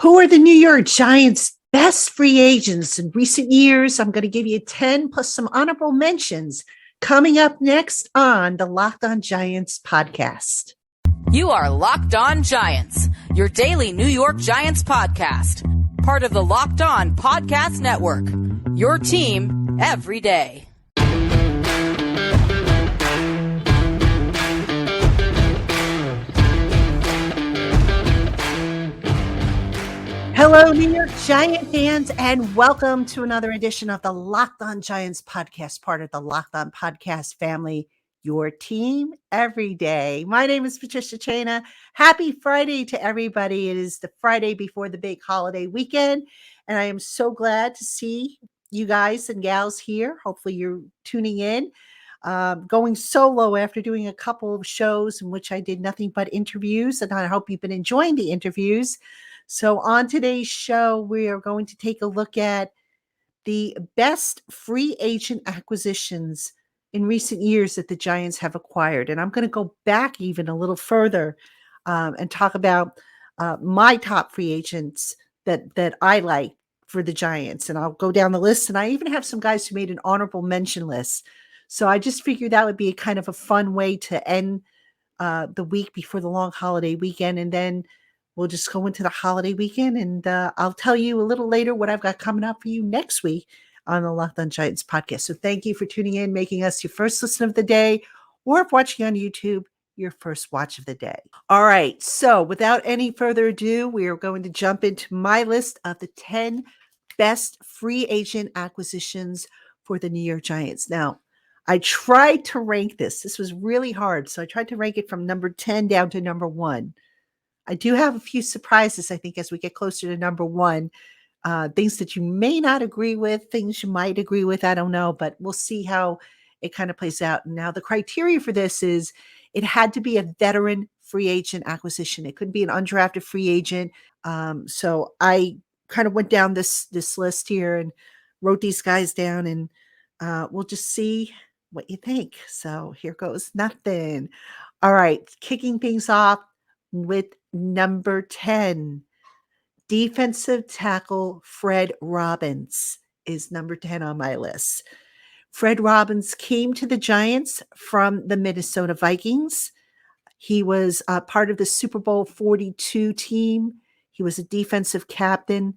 Who are the New York Giants' best free agents in recent years? I'm going to give you 10 plus some honorable mentions coming up next on the Locked On Giants podcast. You are Locked On Giants, your daily New York Giants podcast, part of the Locked On Podcast Network, your team every day. Hello, New York Giant fans, and welcome to another edition of the Locked On Giants podcast, part of the Locked On Podcast family, your team every day. My name is Patricia Traina. Happy Friday to everybody. It is the Friday before the big holiday weekend, and I am so glad to see you guys and gals here. Hopefully you're tuning in. Going solo after doing a couple of shows in which I did nothing but interviews, and I hope you've been enjoying the interviews. So on today's show, we are going to take a look at the best free agent acquisitions in recent years that the Giants have acquired. And I'm going to go back even a little further and talk about my top free agents that I like for the Giants. And I'll go down the list. And I even have some guys who made an honorable mention list. So I just figured that would be a kind of a fun way to end the week before the long holiday weekend. And then we'll just go into the holiday weekend, and I'll tell you a little later what I've got coming up for you next week on the Locked On Giants podcast. So thank you for tuning in, making us your first listen of the day, or if watching on YouTube, your first watch of the day. All right. So without any further ado, we are going to jump into my list of the 10 best free agent acquisitions for the New York Giants. Now, I tried to rank this. This was really hard. So I tried to rank it from number 10 down to number 1. I do have a few surprises, I think, as we get closer to number 1. Things that you may not agree with, things you might agree with, I don't know, but we'll see how it kind of plays out. Now, the criteria for this is it had to be a veteran free agent acquisition. It couldn't be an undrafted free agent. So I kind of went down this list here and wrote these guys down, and we'll just see what you think. So here goes nothing. All right, kicking things off with number 10, defensive tackle Fred Robbins is number 10 on my list. Fred Robbins came to the Giants from the Minnesota Vikings. He was part of the Super Bowl 42 team. He was a defensive captain.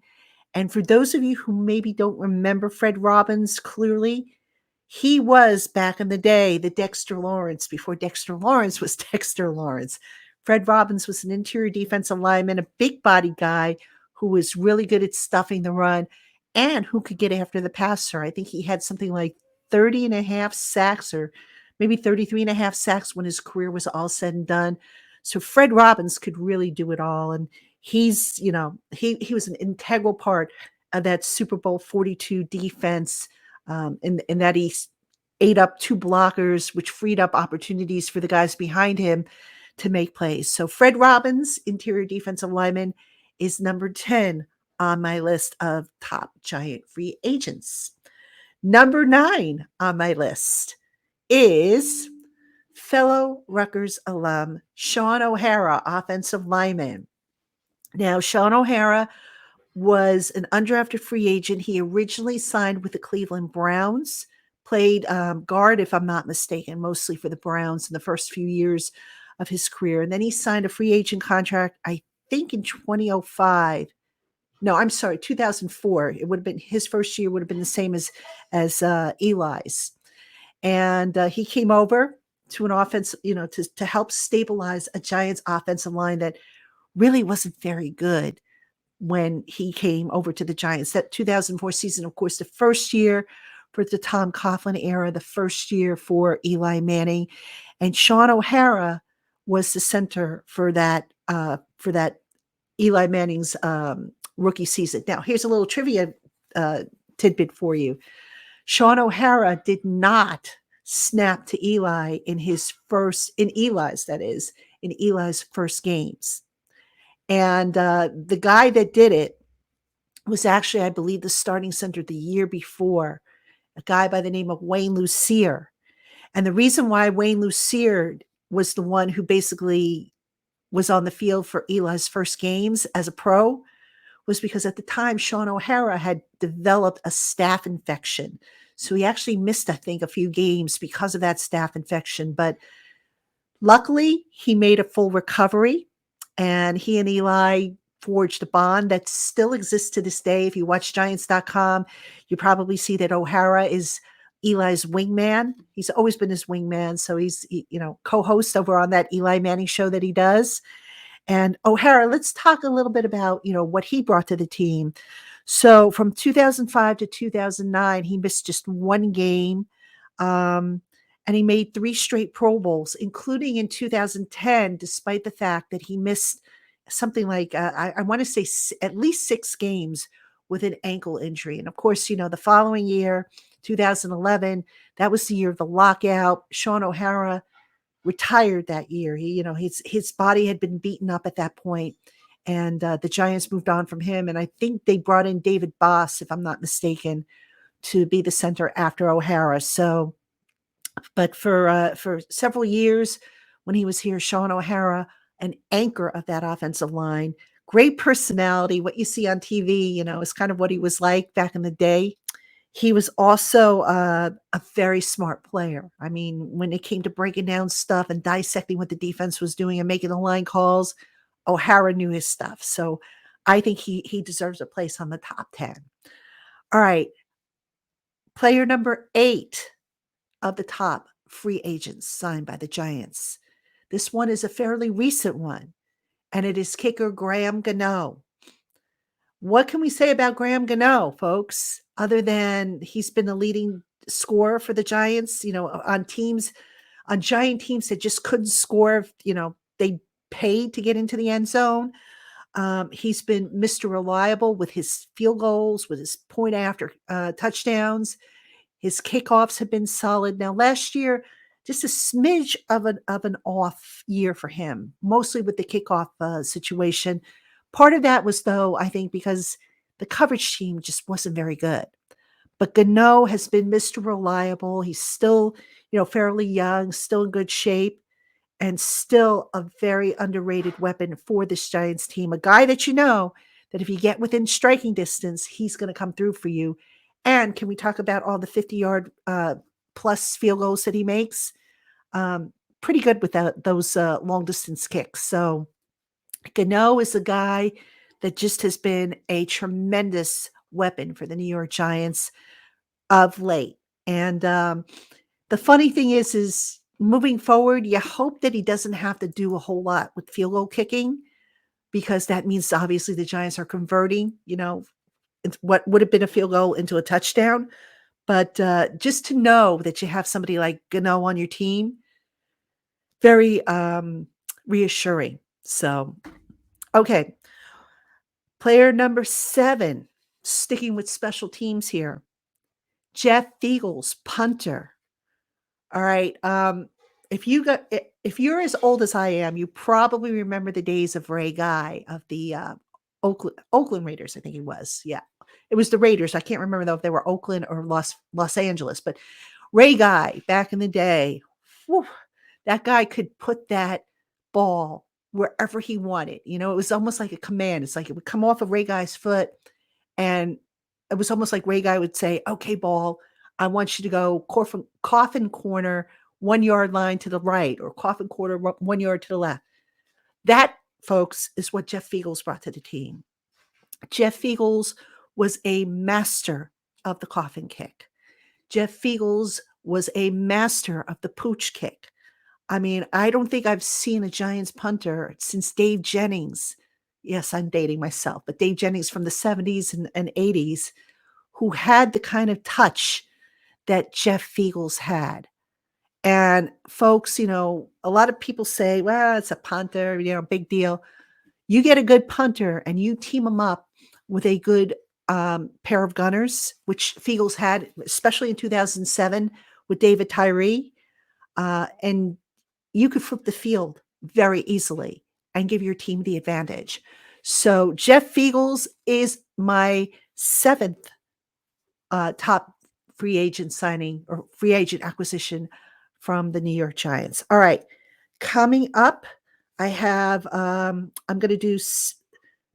And for those of you who maybe don't remember Fred Robbins clearly, he was back in the day the Dexter Lawrence before Dexter Lawrence was Dexter Lawrence. Fred Robbins was an interior defensive lineman, a big body guy who was really good at stuffing the run and who could get after the passer. I think he had something like 30 and a half sacks, or maybe 33 and a half sacks when his career was all said and done. So Fred Robbins could really do it all. And he's, he was an integral part of that Super Bowl 42 defense, in that he ate up 2 blockers, which freed up opportunities for the guys behind him to make plays. So Fred Robbins, interior defensive lineman, is number 10 on my list of top Giant free agents. Number 9 on my list is fellow Rutgers alum Shaun OHara, offensive lineman. Now, Shaun OHara was an undrafted free agent. He originally signed with the Cleveland Browns, played guard, if I'm not mistaken, mostly for the Browns in the first few years of his career. And then he signed a free agent contract, I think in 2005. No, I'm sorry, 2004. It would have been his first year would have been the same as Eli's. And he came over to an offense, to help stabilize a Giants offensive line that really wasn't very good when he came over to the Giants. That 2004 season, of course, the first year for the Tom Coughlin era, the first year for Eli Manning. And Shaun OHara was the center for that Eli Manning's rookie season. Now, here's a little trivia tidbit for you. Shaun OHara did not snap to Eli in Eli's first games. And the guy that did it was actually, I believe, the starting center the year before, a guy by the name of Wayne Lucier. And the reason why Wayne Lucier was the one who basically was on the field for Eli's first games as a pro was because at the time, Sean OHara had developed a staph infection. So he actually missed, I think, a few games because of that staph infection. But luckily, he made a full recovery, and he and Eli forged a bond that still exists to this day. If you watch Giants.com, you probably see that OHara is Eli's wingman. He's always been his wingman. So he's, co-host over on that Eli Manning show that he does. And OHara, let's talk a little bit about, what he brought to the team. So from 2005 to 2009, he missed just one game. And he made 3 straight Pro Bowls, including in 2010, despite the fact that he missed something like, I want to say at least 6 games with an ankle injury. And of course, the following year, 2011, that was the year of the lockout. Sean OHara retired that year. He, his body had been beaten up at that point, and the Giants moved on from him. And I think they brought in David Boss, if I'm not mistaken, to be the center after OHara. So, but for several years when he was here, Sean OHara, an anchor of that offensive line, great personality. What you see on TV, is kind of what he was like back in the day. He was also a very smart player. I mean, when it came to breaking down stuff and dissecting what the defense was doing and making the line calls, OHara knew his stuff. So I think he deserves a place on the top 10. All right. Player number 8 of the top free agents signed by the Giants. This one is a fairly recent one, and it is kicker Graham Gano. What can we say about Graham Gano, folks, other than he's been the leading scorer for the Giants, on Giant teams that just couldn't score, they paid to get into the end zone. He's been Mr. Reliable with his field goals, with his point after touchdowns. His kickoffs have been solid. Now, last year, just a smidge of an off year for him, mostly with the kickoff situation. Part of that was, though, I think, because the coverage team just wasn't very good. But Gano has been Mr. Reliable. He's still, fairly young, still in good shape, and still a very underrated weapon for this Giants team. A guy that that if you get within striking distance, he's going to come through for you. And can we talk about all the 50-yard plus field goals that he makes? Pretty good with those long-distance kicks. So Gano is a guy that just has been a tremendous weapon for the New York Giants of late. And the funny thing is moving forward, you hope that he doesn't have to do a whole lot with field goal kicking, because that means obviously the Giants are converting, what would have been a field goal into a touchdown. But just to know that you have somebody like Gano on your team, very reassuring. So, okay. Player number 7, sticking with special teams here. Jeff Feagles, punter. All right. If you're as old as I am, you probably remember the days of Ray Guy of the Oakland Raiders, I think he was. Yeah. It was the Raiders. I can't remember though if they were Oakland or Los Angeles, but Ray Guy back in the day, whew, that guy could put that ball wherever he wanted. It was almost like a command. It's like it would come off of Ray Guy's foot, and it was almost like Ray Guy would say, "Okay, ball, I want you to go coffin corner 1 yard line to the right, or coffin corner 1 yard to the left." That, folks, is what Jeff Feagles brought to the team. Jeff Feagles was a master of the coffin kick. Jeff Feagles was a master of the pooch kick. I mean, I don't think I've seen a Giants punter since Dave Jennings. Yes, I'm dating myself, but Dave Jennings from the 70s and 80s, who had the kind of touch that Jeff Feagles had. And folks, a lot of people say, well, it's a punter, big deal. You get a good punter and you team them up with a good pair of gunners, which Feagles had, especially in 2007 with David Tyree. And you could flip the field very easily and give your team the advantage. So Jeff Feagles is my 7th top free agent signing or free agent acquisition from the New York Giants. All right. Coming up, I have, I'm going to do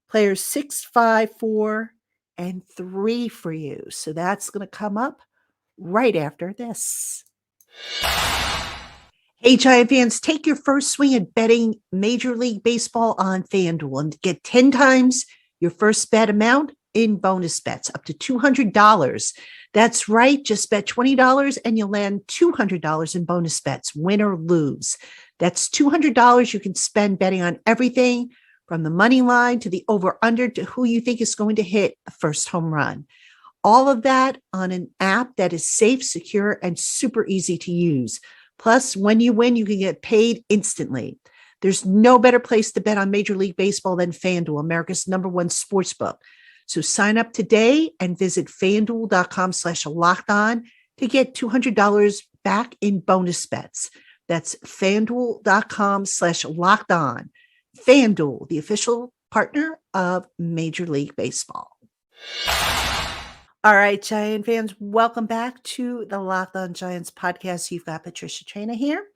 players 6, 5, 4, and 3 for you. So that's going to come up right after this. Hey, Giant fans, take your first swing at betting Major League Baseball on FanDuel and get 10 times your first bet amount in bonus bets, up to $200. That's right. Just bet $20 and you'll land $200 in bonus bets, win or lose. That's $200 you can spend betting on everything from the money line to the over-under to who you think is going to hit the first home run. All of that on an app that is safe, secure, and super easy to use. Plus, when you win, you can get paid instantly. There's no better place to bet on Major League Baseball than FanDuel, America's #1 sportsbook. So sign up today and visit FanDuel.com/lockedon to get $200 back in bonus bets. That's FanDuel.com/lockedon. FanDuel, the official partner of Major League Baseball. All right, Giant fans, welcome back to the Locked On Giants podcast. You've got Patricia Traina here,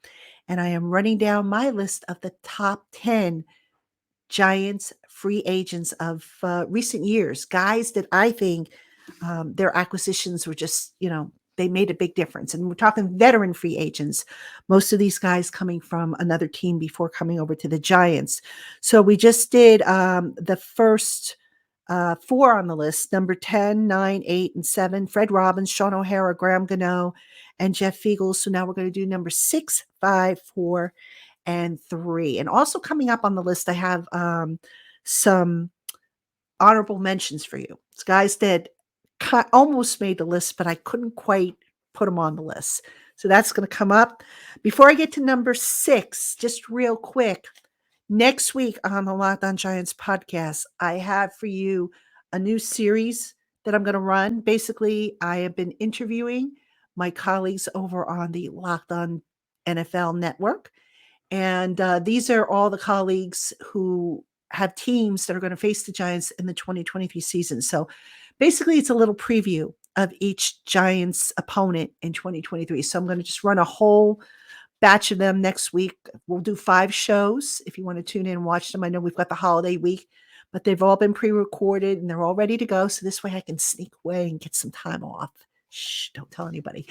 and I am running down my list of the top 10 Giants free agents of recent years, guys that I think their acquisitions were just, they made a big difference. And we're talking veteran free agents, most of these guys coming from another team before coming over to the Giants. So we just did the first 4 on the list, number 10, 9, 8, and 7, Fred Robbins, Sean OHara, Graham Gano, and Jeff Fiegel. So now we're going to do number 6, 5, 4, and 3. And also coming up on the list, I have some honorable mentions for you. It's guys that almost made the list, but I couldn't quite put them on the list. So that's going to come up. Before I get to number 6, just real quick, next week on the Locked On Giants podcast, I have for you a new series that I'm going to run. Basically, I have been interviewing my colleagues over on the Locked On NFL network. And these are all the colleagues who have teams that are going to face the Giants in the 2023 season. So basically, it's a little preview of each Giants opponent in 2023. So I'm going to just run a whole batch of them next week. We'll do 5 shows if you want to tune in and watch them. I know we've got the holiday week, but they've all been pre-recorded and they're all ready to go. So this way I can sneak away and get some time off. Shh, don't tell anybody.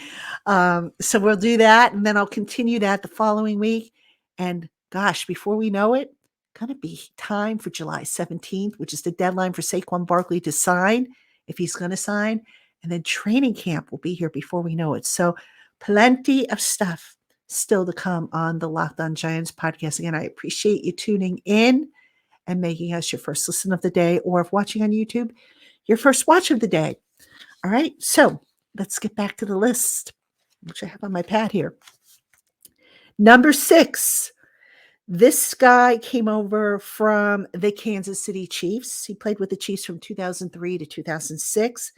So we'll do that. And then I'll continue that the following week. And gosh, before we know it, going to be time for July 17th, which is the deadline for Saquon Barkley to sign, if he's going to sign. And then training camp will be here before we know it. So plenty of stuff still to come on the Locked On Giants podcast. Again, I appreciate you tuning in and making us your first listen of the day, or if watching on YouTube, your first watch of the day. All right, so let's get back to the list, which I have on my pad here. Number 6, this guy came over from the Kansas City Chiefs. He played with the Chiefs from 2003 to 2006.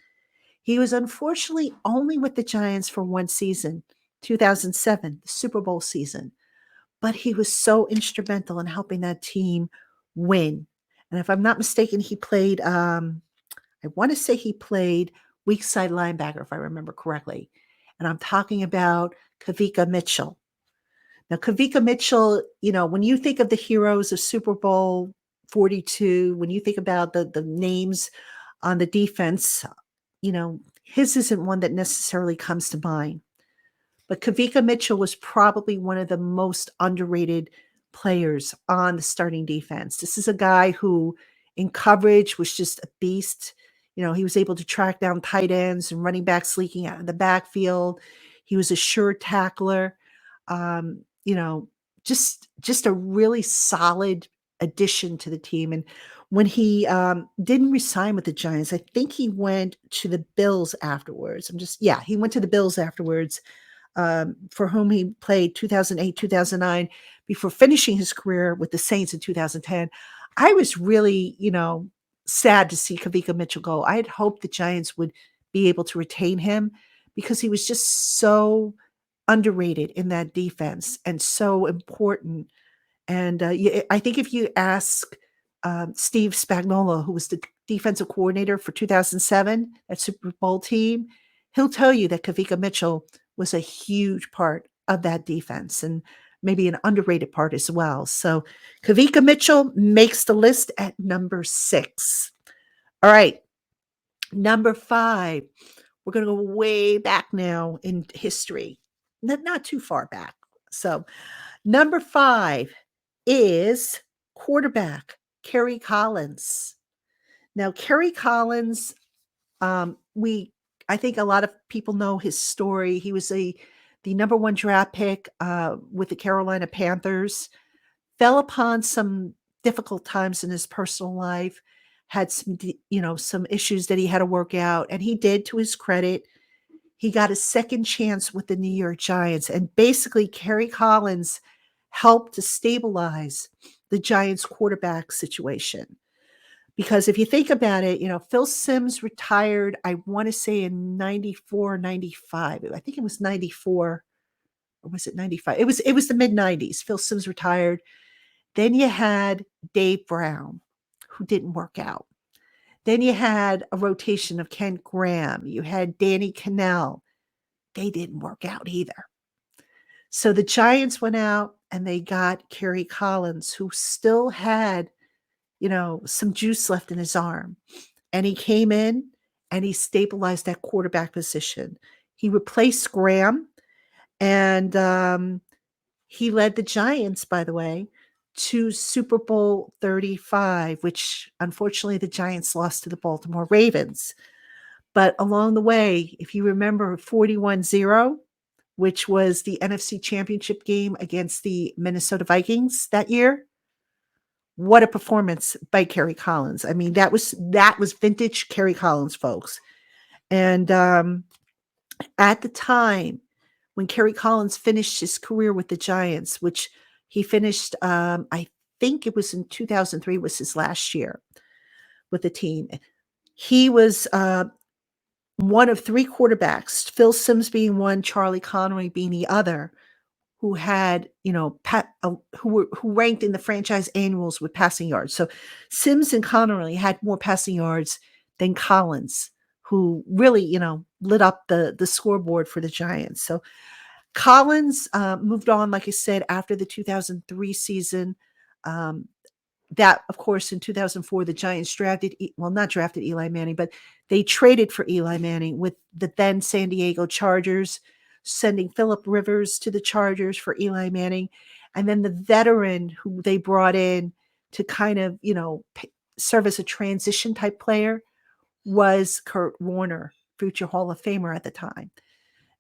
He was unfortunately only with the Giants for one season, 2007, the Super Bowl season. But he was so instrumental in helping that team win. And if I'm not mistaken, he played, I want to say he played weak side linebacker, if I remember correctly. And I'm talking about Kareem Mitchell. Now, Kareem Mitchell, when you think of the heroes of Super Bowl 42, when you think about the names on the defense, his isn't one that necessarily comes to mind. But Kareem Mitchell was probably one of the most underrated players on the starting defense. This is a guy who, in coverage, was just a beast. He was able to track down tight ends and running backs leaking out of the backfield. He was a sure tackler. Just a really solid addition to the team. And when he didn't resign with the Giants, I think he went to the Bills afterwards. He went to the Bills afterwards, for whom he played 2008, 2009, before finishing his career with the Saints in 2010. I was really, sad to see Kareem Mitchell go. I had hoped the Giants would be able to retain him because he was just so underrated in that defense and so important. And I think if you ask Steve Spagnuolo, who was the defensive coordinator for 2007, that Super Bowl team, he'll tell you that Kareem Mitchell was a huge part of that defense. And maybe an underrated part as well. So Kareem Mitchell makes the list at number 6. All right. Number 5. We're going to go way back now in history. Not too far back. So number 5 is quarterback Kerry Collins. Now, Kerry Collins, I think a lot of people know his story. He was the number 1 draft pick with the Carolina Panthers. Fell upon some difficult times in his personal life. Had some issues that he had to work out, and he did. To his credit, he got a second chance with the New York Giants, and basically, Kerry Collins helped to stabilize the Giants quarterback situation. Because if you think about it, Phil Simms retired, I want to say in 94, 95. I think it was 94, or was it 95? It was the mid 90s. Phil Simms retired. Then you had Dave Brown, who didn't work out. Then you had a rotation of Kent Graham. You had Danny Cannell. They didn't work out either. So the Giants went out and they got Kerry Collins, who still had some juice left in his arm. And he came in and he stabilized that quarterback position. He replaced Graham, and he led the Giants, by the way, to Super Bowl 35, which unfortunately the Giants lost to the Baltimore Ravens. But along the way, if you remember 41-0, which was the NFC Championship game against the Minnesota Vikings that year, what a performance by Kerry Collins. I mean, that was vintage Kerry Collins, folks. And at the time when Kerry Collins finished his career with the Giants, which he finished, I think it was in 2003, was his last year with the team. He was one of 3 quarterbacks, Phil Simms being one, Charlie Connery being the other, who had, who ranked in the franchise annuals with passing yards. So Simms and Connery had more passing yards than Collins, who really, lit up the scoreboard for the Giants. So Collins moved on, like I said, after the 2003 season. That, of course, in 2004, the Giants not drafted Eli Manning, but they traded for Eli Manning with the then San Diego Chargers, sending Phillip Rivers to the Chargers for Eli Manning. And then the veteran who they brought in to kind of, serve as a transition type player was Kurt Warner, future Hall of Famer at the time.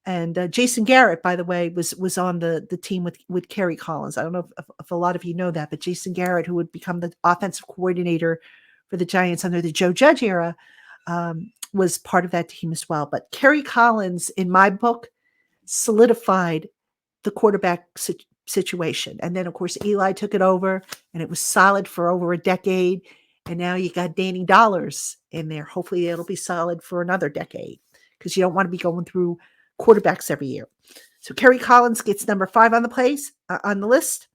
And Jason Garrett, by the way, was on the team with Kerry Collins. I don't know if a lot of you know that, but Jason Garrett, who would become the offensive coordinator for the Giants under the Joe Judge era, was part of that team as well. But Kerry Collins, in my book, solidified the quarterback situation. And then, of course, Eli took it over, and it was solid for over a decade. And now you got Danny Dollars in there. Hopefully it'll be solid for another decade, because you don't want to be going through quarterbacks every year. So Kerry Collins gets number 5 on the list.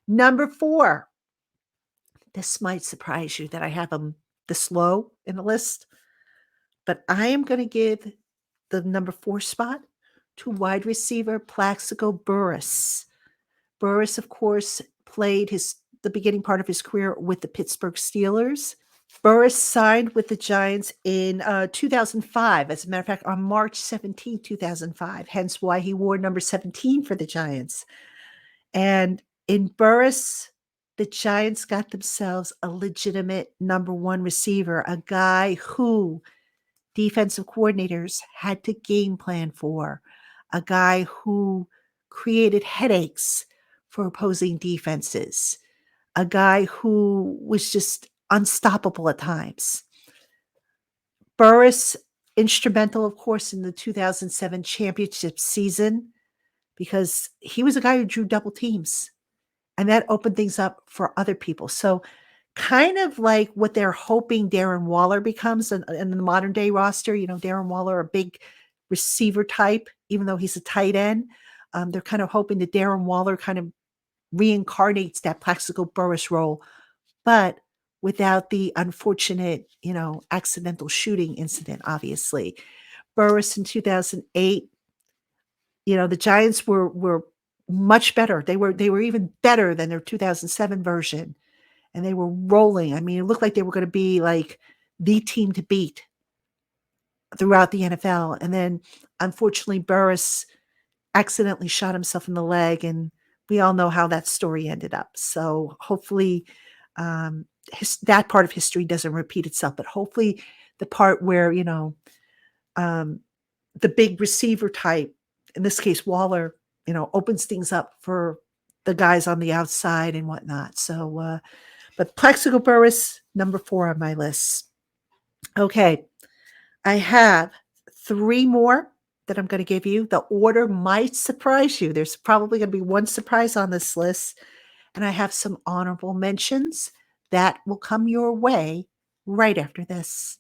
Number 4. This might surprise you that I have him this low in the list, but I am going to give the number 4 spot to wide receiver Plaxico Burris. Burris, of course, played the beginning part of his career with the Pittsburgh Steelers. Burris signed with the Giants in 2005. As a matter of fact, on March 17, 2005, hence why he wore number 17 for the Giants. And in Burris, the Giants got themselves a legitimate number 1 receiver, a guy who defensive coordinators had to game plan for, a guy who created headaches for opposing defenses, a guy who was just unstoppable at times. Burris, instrumental, of course, in the 2007 championship season, because he was a guy who drew double teams, and that opened things up for other people. So kind of like what they're hoping Darren Waller becomes in the modern day roster. Darren Waller, a big receiver type, even though he's a tight end. They're kind of hoping that Darren Waller kind of reincarnates that Plaxico Burris role, but without the unfortunate, accidental shooting incident, obviously. Burris in 2008, the Giants were much better. They were even better than their 2007 version, and they were rolling. I mean, it looked like they were going to be like the team to beat throughout the NFL. And then, unfortunately, Burris accidentally shot himself in the leg, and we all know how that story ended up. So hopefully, that part of history doesn't repeat itself. But hopefully, the part where um, the big receiver type, in this case Waller, opens things up for the guys on the outside and whatnot. So, but Plaxico Burris, number 4 on my list. Okay, I have 3 more that I'm going to give you. The order might surprise you. There's probably going to be one surprise on this list, and I have some honorable mentions that will come your way right after this.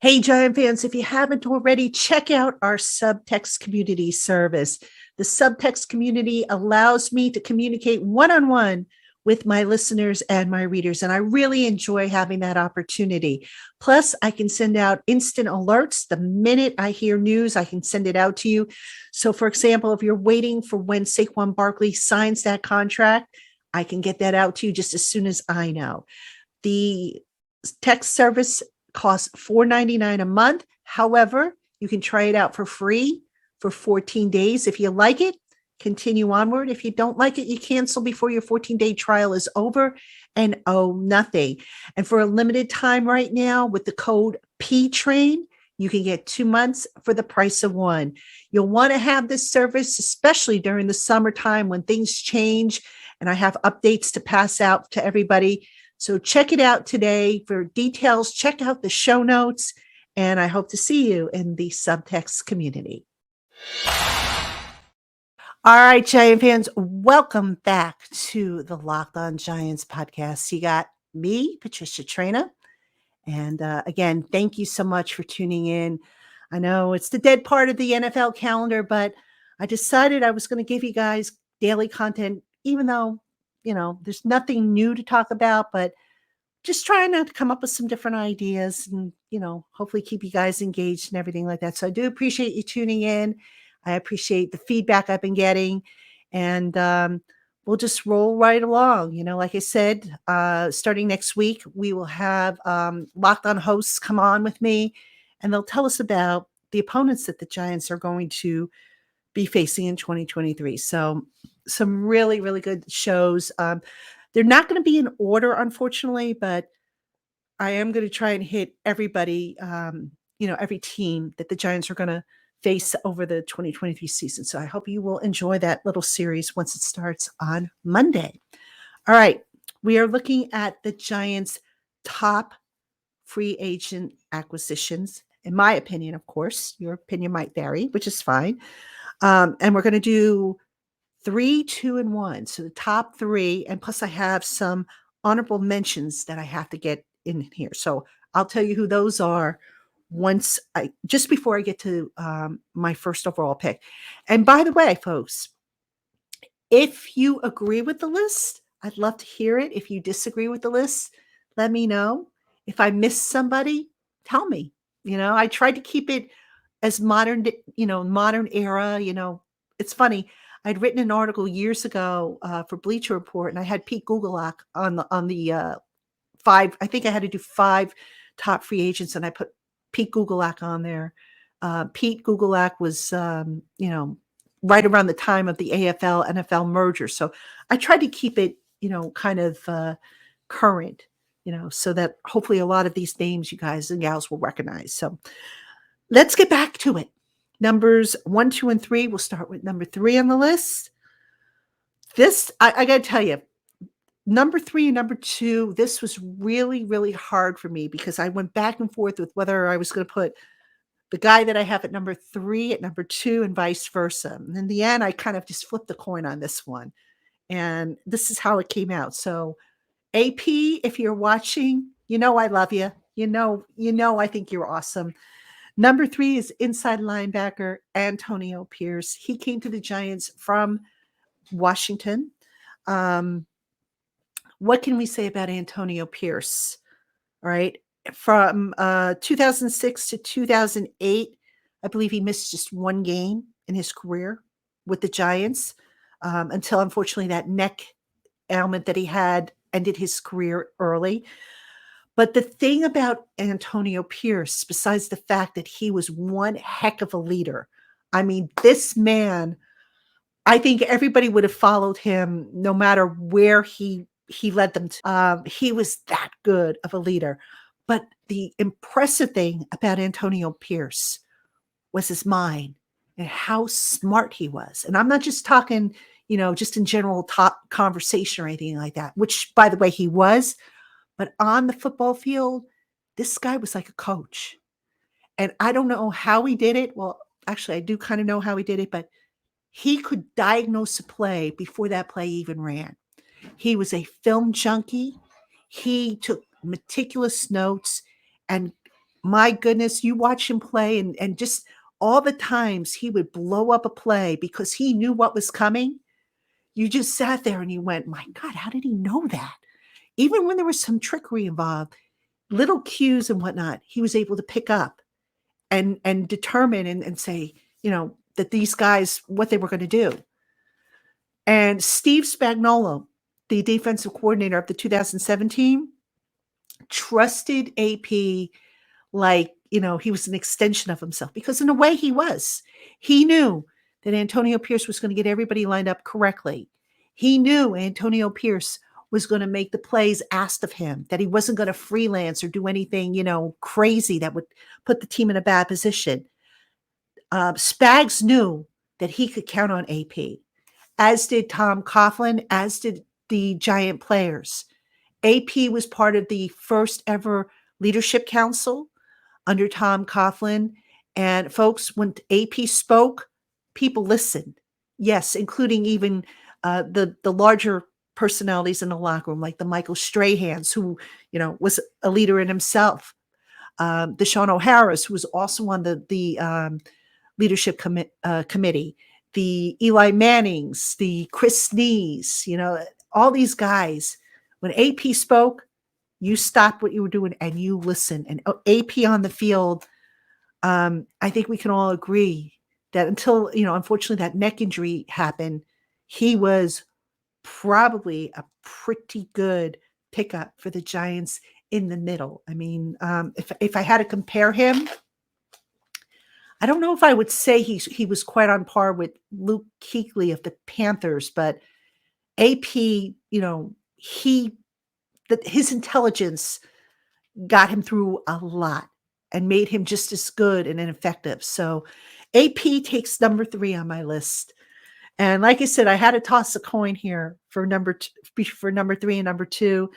Hey, Giant fans, if you haven't already, check out our Subtext Community service. The Subtext Community allows me to communicate one-on-one with my listeners and my readers, and I really enjoy having that opportunity. Plus, I can send out instant alerts. The minute I hear news, I can send it out to you. So, for example, if you're waiting for when Saquon Barkley signs that contract, I can get that out to you just as soon as I know. The text service costs $4.99 a month. However, you can try it out for free for 14 days. If you like it, continue onward. If you don't like it, you cancel before your 14-day trial is over and owe nothing. And for a limited time right now, with the code PTRAIN, you can get 2 months for the price of 1. You'll want to have this service, especially during the summertime when things change and I have updates to pass out to everybody. So check it out today. For details, check out the show notes, and I hope to see you in the Subtext Community. All right, Giant fans, welcome back to the Locked On Giants podcast. You got me, Patricia Traina, and again, thank you so much for tuning in. I know it's the dead part of the NFL calendar, but I decided I was going to give you guys daily content, even though, there's nothing new to talk about, but just trying to come up with some different ideas and, hopefully keep you guys engaged and everything like that. So I do appreciate you tuning in. I appreciate the feedback I've been getting, and we'll just roll right along. Like I said, starting next week, we will have Locked On hosts come on with me, and they'll tell us about the opponents that the Giants are going to be facing in 2023. So some really, really good shows. They're not going to be in order, unfortunately, but I am going to try and hit everybody, every team that the Giants are going to face over the 2023 season. So I hope you will enjoy that little series once it starts on Monday. All right. We are looking at the Giants' top free agent acquisitions. In my opinion, of course, your opinion might vary, which is fine. And we're going to do 3, 2, and 1. So the top 3, and plus I have some honorable mentions that I have to get in here. So I'll tell you who those are just before I get to my first overall pick. And by the way, folks, if you agree with the list, I'd love to hear it. If you disagree with the list, let me know. If I missed somebody, tell me. I tried to keep it as modern era. It's funny. I'd written an article years ago for Bleacher Report, and I had Pete Gugulak on the 5. I think I had to do 5 top free agents, and I put Pete Gugulak on there. Pete Gugulak was, right around the time of the AFL NFL merger. So I tried to keep it, kind of current, so that hopefully a lot of these names you guys and gals will recognize. So let's get back to it. Numbers 1, 2, and 3. We'll start with number 3 on the list. This, I got to tell you, number 3 and number 2, this was really, really hard for me because I went back and forth with whether I was going to put the guy that I have at number 3 at number 2 and vice versa. And in the end, I kind of just flipped the coin on this one. And this is how it came out. So AP, if you're watching, I love you. I think you're awesome. Number 3 is inside linebacker Antonio Pierce. He came to the Giants from Washington. What can we say about Antonio Pierce? All right. From 2006 to 2008, I believe he missed just 1 game in his career. with the Giants until, unfortunately, that neck ailment that he had ended his career early. But the thing about Antonio Pierce, besides the fact that he was one heck of a leader, I mean, this man, I think everybody would have followed him no matter where he led them to. He was that good of a leader. But the impressive thing about Antonio Pierce was his mind and how smart he was. And I'm not just talking, just in general top conversation or anything like that, which, by the way, he was. But on the football field, this guy was like a coach. And I don't know how he did it. Well, actually, I do kind of know how he did it, but he could diagnose a play before that play even ran. He was a film junkie. He took meticulous notes. And my goodness, you watch him play and just all the times he would blow up a play because he knew what was coming. You just sat there and you went, my God, how did he know that? Even when there was some trickery involved, little cues and whatnot, he was able to pick up and determine and say, that these guys, what they were going to do. And Steve Spagnuolo, the defensive coordinator of the 2017, trusted AP like, he was an extension of himself, because in a way he was. He knew that Antonio Pierce was going to get everybody lined up correctly. He knew Antonio Pierce was going to make the plays asked of him, that he wasn't going to freelance or do anything, crazy that would put the team in a bad position. Spags knew that he could count on AP, as did Tom Coughlin, as did the Giant players. AP was part of the first ever leadership council under Tom Coughlin. And folks, when AP spoke, people listened. Yes, including even the larger personalities in the locker room, like the Michael Strahans, who, was a leader in himself. The Sean O'Hara's, who was also on the leadership committee. The Eli Mannings, the Chris Snees, all these guys. When AP spoke, you stopped what you were doing and you listened. And AP on the field, I think we can all agree that until, unfortunately that neck injury happened, he was probably a pretty good pickup for the Giants in the middle. I mean, if I had to compare him, I don't know if I would say he was quite on par with Luke Kuechly of the Panthers, but AP, his intelligence got him through a lot and made him just as good and effective. So AP takes number 3 on my list. And like I said, I had to toss a coin here for number 3 and number 2.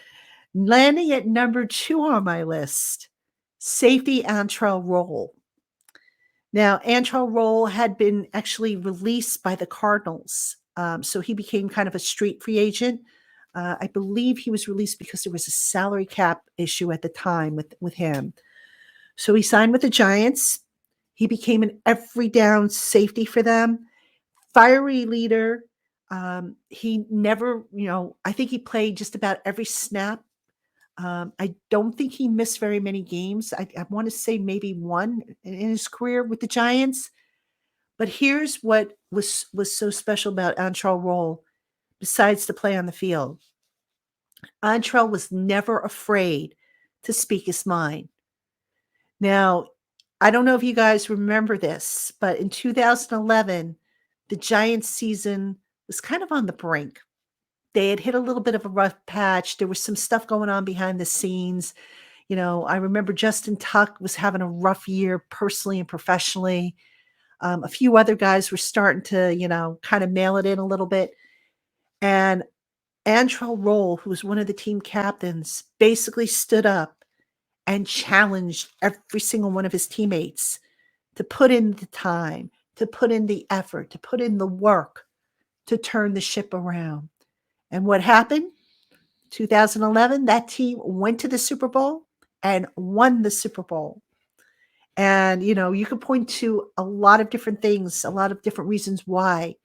Landing at number 2 on my list, safety Antrel Rolle. Now, Antrel Rolle had been actually released by the Cardinals. So he became kind of a street free agent. I believe he was released because there was a salary cap issue at the time with him. So he signed with the Giants. He became an every down safety for them. Fiery leader. He never, I think he played just about every snap. I don't think he missed very many games. I want to say maybe one in his career with the Giants. But here's what was so special about Antrel Rolle, besides the play on the field. Antrel was never afraid to speak his mind. Now, I don't know if you guys remember this, but in 2011, the Giants season was kind of on the brink. They had hit a little bit of a rough patch. There was some stuff going on behind the scenes. I remember Justin Tuck was having a rough year personally and professionally. A few other guys were starting to, kind of mail it in a little bit. And Antrel Rolle, who was one of the team captains, basically stood up and challenged every single one of his teammates to put in the time, to put in the effort, to put in the work to turn the ship around. And what happened? 2011, that team went to the Super Bowl and won the Super Bowl. And, you could point to a lot of different things, a lot of different reasons why.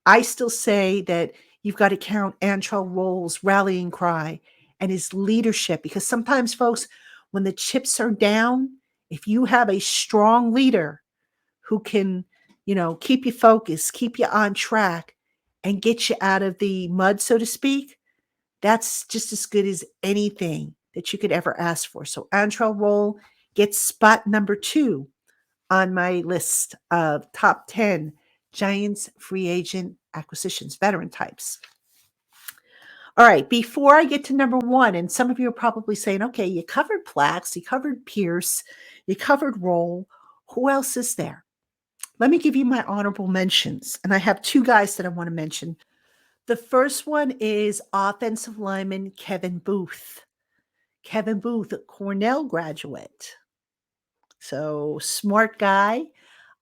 I still say that you've got to count Antrel Rolle's rallying cry and his leadership, because sometimes, folks, when the chips are down, if you have a strong leader who can, keep you focused, keep you on track, and get you out of the mud, so to speak, that's just as good as anything that you could ever ask for. So Antrel Rolle gets spot number 2 on my list of top 10 Giants free agent acquisitions, veteran types. All right, before I get to number 1, and some of you are probably saying, okay, you covered Plax, you covered Pierce, you covered Rolle. Who else is there? Let me give you my honorable mentions. And I have 2 guys that I want to mention. The first one is offensive lineman Kevin Booth. Kevin Booth, a Cornell graduate. So smart guy,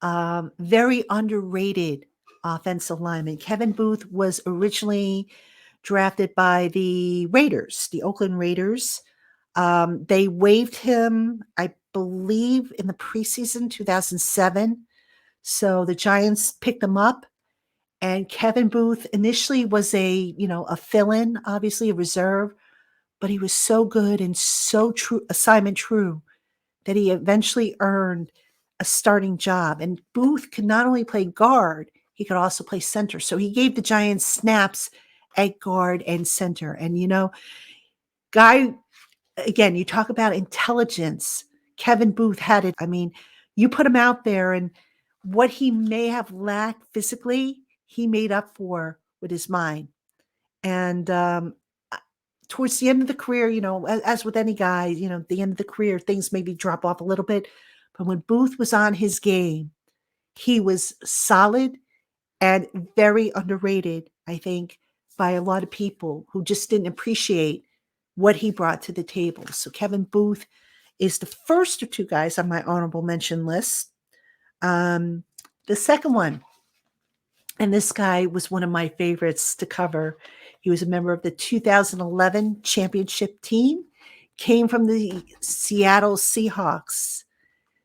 very underrated offensive lineman. Kevin Booth was originally drafted by the Raiders, the Oakland Raiders. They waived him, I believe, in the preseason 2007. So the Giants picked him up. And Kevin Booth initially was a fill-in, obviously a reserve, but he was so good and so true, assignment true, that he eventually earned a starting job. And Booth could not only play guard, he could also play center. So he gave the Giants snaps at guard and center. And, guy, again, you talk about intelligence. Kevin Booth had it. I mean, you put him out there, and what he may have lacked physically, he made up for with his mind. And towards the end of the career, as with any guy, the end of the career, things maybe drop off a little bit. But when Booth was on his game, he was solid and very underrated, I think, by a lot of people who just didn't appreciate what he brought to the table. So Kevin Booth is the first of 2 guys on my honorable mention list. The second one, and this guy was one of my favorites to cover. He was a member of the 2011 championship team, came from the Seattle Seahawks,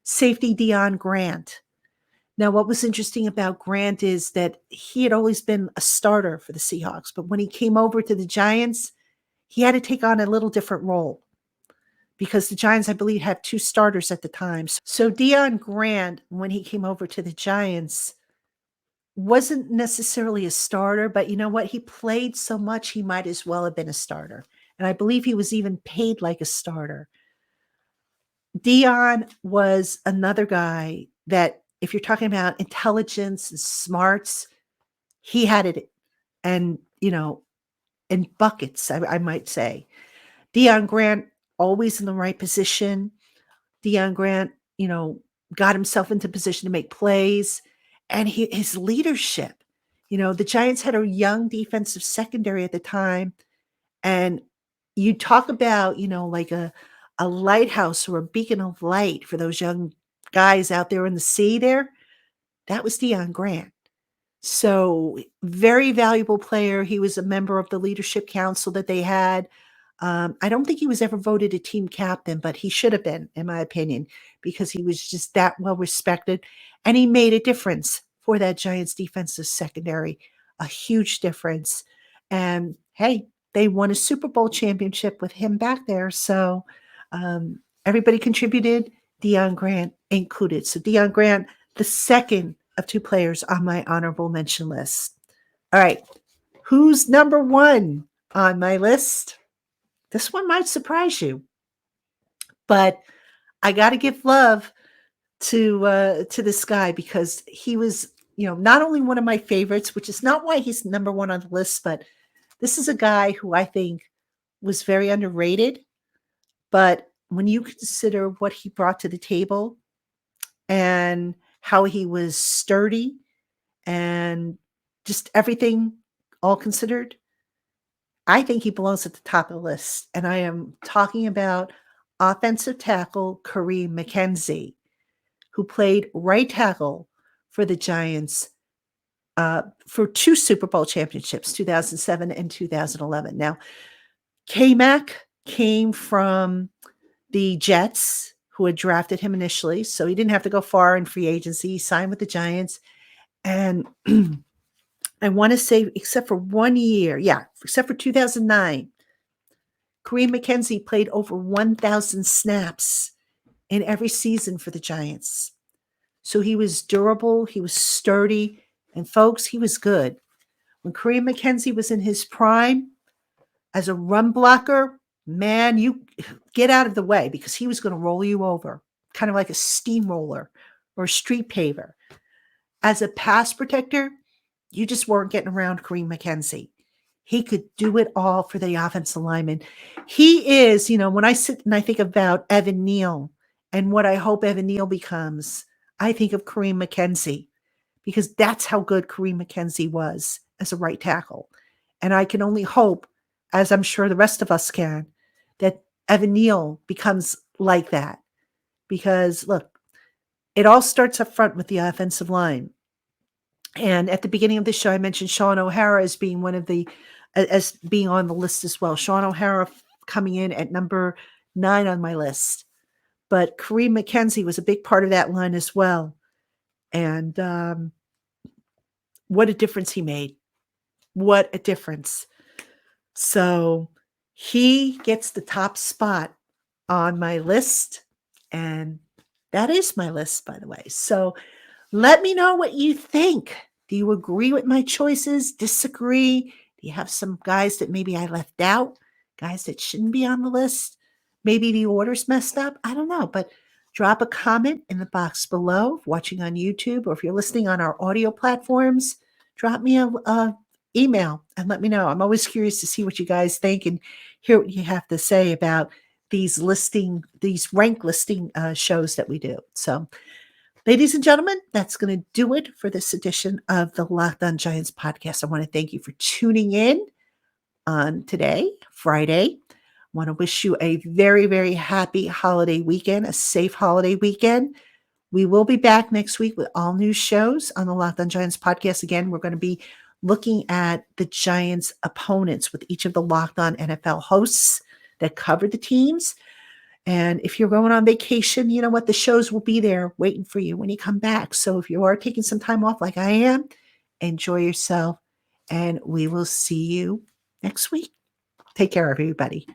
safety Deion Grant. Now, what was interesting about Grant is that he had always been a starter for the Seahawks, but when he came over to the Giants, he had to take on a little different role because the Giants, I believe, had 2 starters at the time. So Deion Grant, when he came over to the Giants, wasn't necessarily a starter, but you know what? He played so much, he might as well have been a starter. And I believe he was even paid like a starter. Deion was another guy that, if you're talking about intelligence and smarts, he had it. And, in buckets, I might say. Deion Grant, always in the right position. Deion Grant, got himself into position to make plays. And his leadership, the Giants had a young defensive secondary at the time. And you talk about, like a lighthouse or a beacon of light for those young guys out there in the sea there. That was Deion Grant. So very valuable player. He was a member of the leadership council that they had. I don't think he was ever voted a team captain, but he should have been, in my opinion, because he was just that well respected. And he made a difference for that Giants defensive secondary, a huge difference. And hey, they won a Super Bowl championship with him back there. So everybody contributed, Deion Grant included. So Deion Grant, the second of 2 players on my honorable mention list. All right. Who's number 1 on my list? This one might surprise you, but I got to give love to this guy because he was, not only one of my favorites, which is not why he's number 1 on the list, but this is a guy who I think was very underrated. But when you consider what he brought to the table and how he was sturdy and just everything all considered, I think he belongs at the top of the list. And I am talking about offensive tackle Kareem McKenzie, who played right tackle for the Giants for 2 Super Bowl championships, 2007 and 2011. Now, K-Mac came from the Jets, who had drafted him initially, so he didn't have to go far in free agency. He signed with the Giants. And I want to say, except for 1 year, except for 2009, Kareem McKenzie played over 1,000 snaps in every season for the Giants. So he was durable, he was sturdy, and folks, he was good. When Kareem McKenzie was in his prime as a run blocker, man, you get out of the way because he was going to roll you over, kind of like a steamroller or a street paver. As a pass protector, you just weren't getting around Kareem McKenzie. He could do it all for the offensive lineman. He is, when I sit and I think about Evan Neal and what I hope Evan Neal becomes, I think of Kareem McKenzie because that's how good Kareem McKenzie was as a right tackle. And I can only hope, as I'm sure the rest of us can, that Evan Neal becomes like that. Because look, it all starts up front with the offensive line. And at the beginning of the show, I mentioned Sean OHara as being as being on the list as well. Sean OHara coming in at number 9 on my list. But Kareem McKenzie was a big part of that line as well. And what a difference he made. What a difference. So he gets the top spot on my list. And that is my list, by the way. So let me know what you think. Do you agree with my choices? Disagree? Do you have some guys that maybe I left out? Guys that shouldn't be on the list? Maybe the order's messed up? I don't know. But drop a comment in the box below. If watching on YouTube or if you're listening on our audio platforms, drop me a email and let me know. I'm always curious to see what you guys think and hear what you have to say about these rank listing shows that we do. So, ladies and gentlemen, that's going to do it for this edition of the Locked On Giants podcast. I want to thank you for tuning in on today, Friday. I want to wish you a very, very happy holiday weekend, a safe holiday weekend. We will be back next week with all new shows on the Locked On Giants podcast. Again, we're going to be looking at the Giants' opponents with each of the Locked On NFL hosts that cover the teams. And if you're going on vacation, you know what? The shows will be there waiting for you when you come back. So if you are taking some time off like I am, enjoy yourself. And we will see you next week. Take care, everybody.